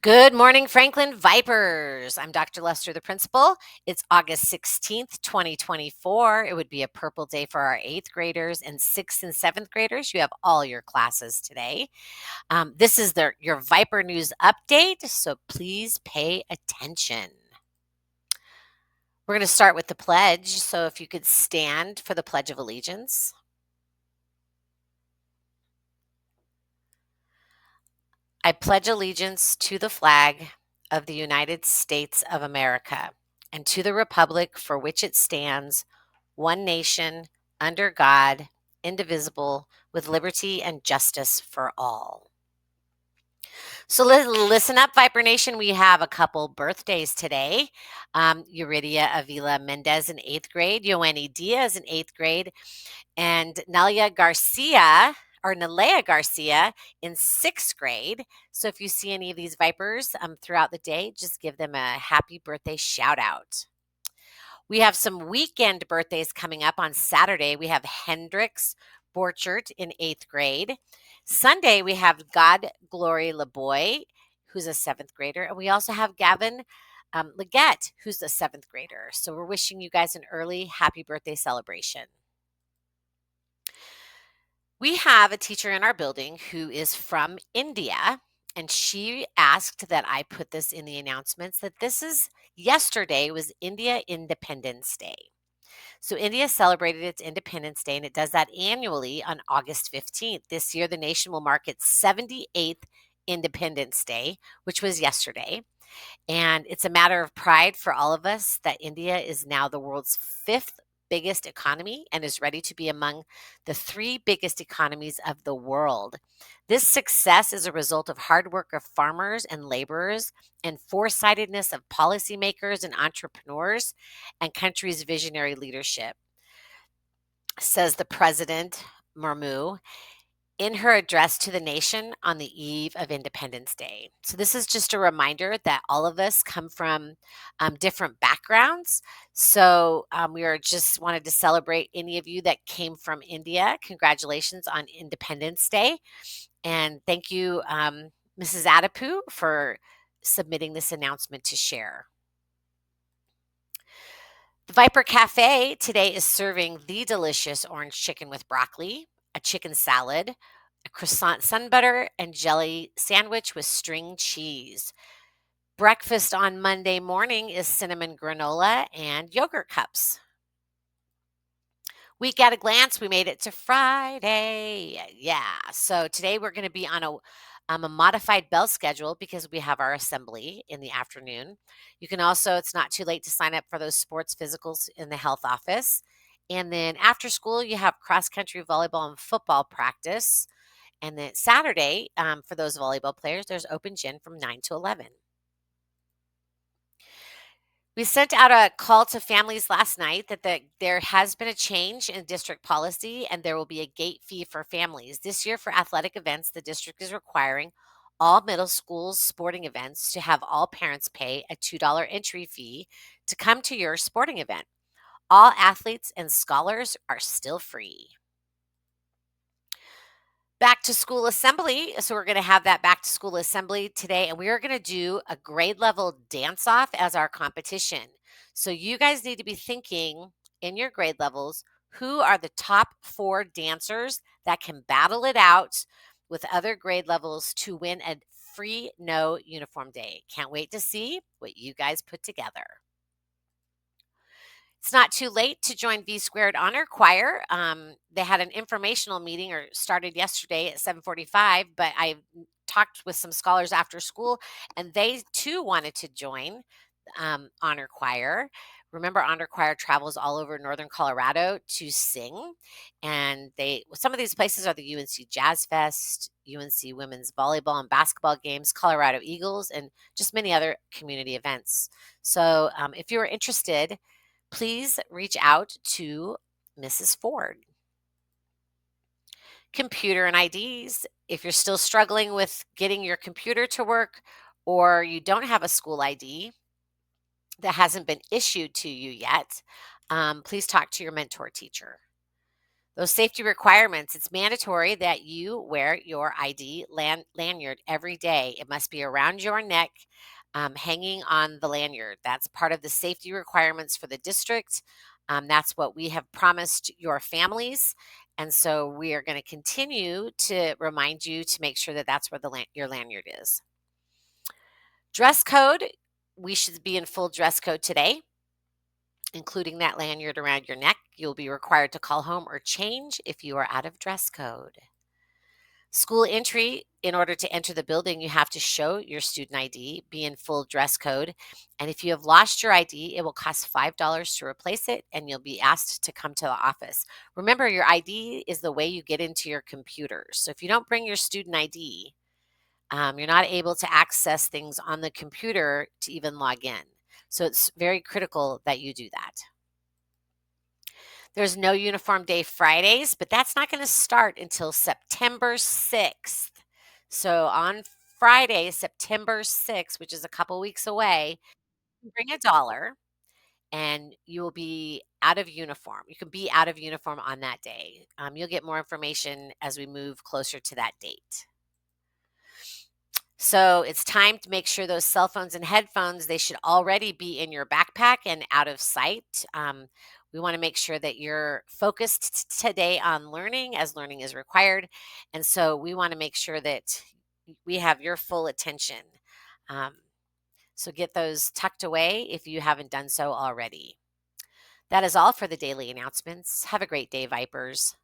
Good morning, Franklin Vipers. I'm Dr. Lester, the principal. It's August 16th, 2024. It would be a purple day for our eighth graders and sixth and seventh graders. You have all your classes today. This is your Viper News update, so please pay attention. We're going to start with the pledge. So if you could stand for the Pledge of Allegiance. I pledge allegiance to the flag of the United States of America and to the republic for which it stands, one nation, under God, indivisible, with liberty and justice for all. So listen up, Viper Nation. We have a couple birthdays today. Euridia Avila Mendez in 8th grade, Yoani Diaz in 8th grade, and Nalea Garcia in 6th grade. So if you see any of these Vipers throughout the day, just give them a happy birthday shout out. We have some weekend birthdays coming up on Saturday. We have Hendrix Borchert in 8th grade. Sunday, we have God Glory LeBoy, who's a 7th grader. And we also have Gavin Leggett, who's a 7th grader. So we're wishing you guys an early happy birthday celebration. We have a teacher in our building who is from India, and she asked that I put this in the announcements that yesterday was India Independence Day. So India celebrated its Independence Day, and it does that annually on August 15th. This year, the nation will mark its 78th Independence Day, which was yesterday. And it's a matter of pride for all of us that India is now the world's fifth biggest economy and is ready to be among the three biggest economies of the world. This success is a result of hard work of farmers and laborers and foresightedness of policymakers and entrepreneurs and country's visionary leadership, says the President Murmu in her address to the nation on the eve of Independence Day. So, this is just a reminder that all of us come from different backgrounds. So, we are just wanted to celebrate any of you that came from India. Congratulations on Independence Day. And thank you, Mrs. Adipu, for submitting this announcement to share. The Viper Cafe today is serving the delicious orange chicken with broccoli, a chicken salad, a croissant sun butter, and jelly sandwich with string cheese. Breakfast on Monday morning is cinnamon granola and yogurt cups. Week at a glance, we made it to Friday. Yeah. So today we're going to be on a modified bell schedule because we have our assembly in the afternoon. You can also, it's not too late to sign up for those sports physicals in the health office. And then after school, you have cross country volleyball and football practice. And then Saturday, for those volleyball players, there's open gym from 9 to 11. We sent out a call to families last night that there has been a change in district policy and there will be a gate fee for families. This year for athletic events, the district is requiring all middle schools sporting events to have all parents pay a $2 entry fee to come to your sporting event. All athletes and scholars are still free. Back to school assembly. So we're going to have that back to school assembly today, and we are going to do a grade level dance off as our competition. So you guys need to be thinking in your grade levels, who are the top 4 dancers that can battle it out with other grade levels to win a free no uniform day. Can't wait to see what you guys put together. It's not too late to join V Squared Honor Choir. They had an informational meeting or started yesterday at 7:45, but I talked with some scholars after school and they too wanted to join Honor Choir. Remember, Honor Choir travels all over northern Colorado to sing, and some of these places are the UNC Jazz Fest, UNC Women's Volleyball and Basketball Games, Colorado Eagles, and just many other community events. So if you're interested, please reach out to Mrs. Ford. Computer and IDs. If you're still struggling with getting your computer to work or you don't have a school ID that hasn't been issued to you yet, please talk to your mentor teacher. Those safety requirements, it's mandatory that you wear your ID lanyard every day. It must be around your neck, hanging on the lanyard. That's part of the safety requirements for the district. That's what we have promised your families. And so we are going to continue to remind you to make sure that that's where your lanyard is. Dress code, we should be in full dress code today, including that lanyard around your neck. You'll be required to call home or change if you are out of dress code. School entry, in order to enter the building, you have to show your student ID, be in full dress code. And if you have lost your ID, it will cost $5 to replace it, and you'll be asked to come to the office. Remember, your ID is the way you get into your computer. So if you don't bring your student ID, you're not able to access things on the computer to even log in. So it's very critical that you do that. There's no uniform day Fridays, but that's not going to start until September 6th. So on Friday, September 6th, which is a couple weeks away, bring a dollar and you will be out of uniform. You can be out of uniform on that day. You'll get more information as we move closer to that date. So it's time to make sure those cell phones and headphones, they should already be in your backpack and out of sight. We want to make sure that you're focused today on learning as learning is required. And so we want to make sure that we have your full attention. Um, so get those tucked away if you haven't done so already. That is all for the daily announcements. Have a great day, Vipers.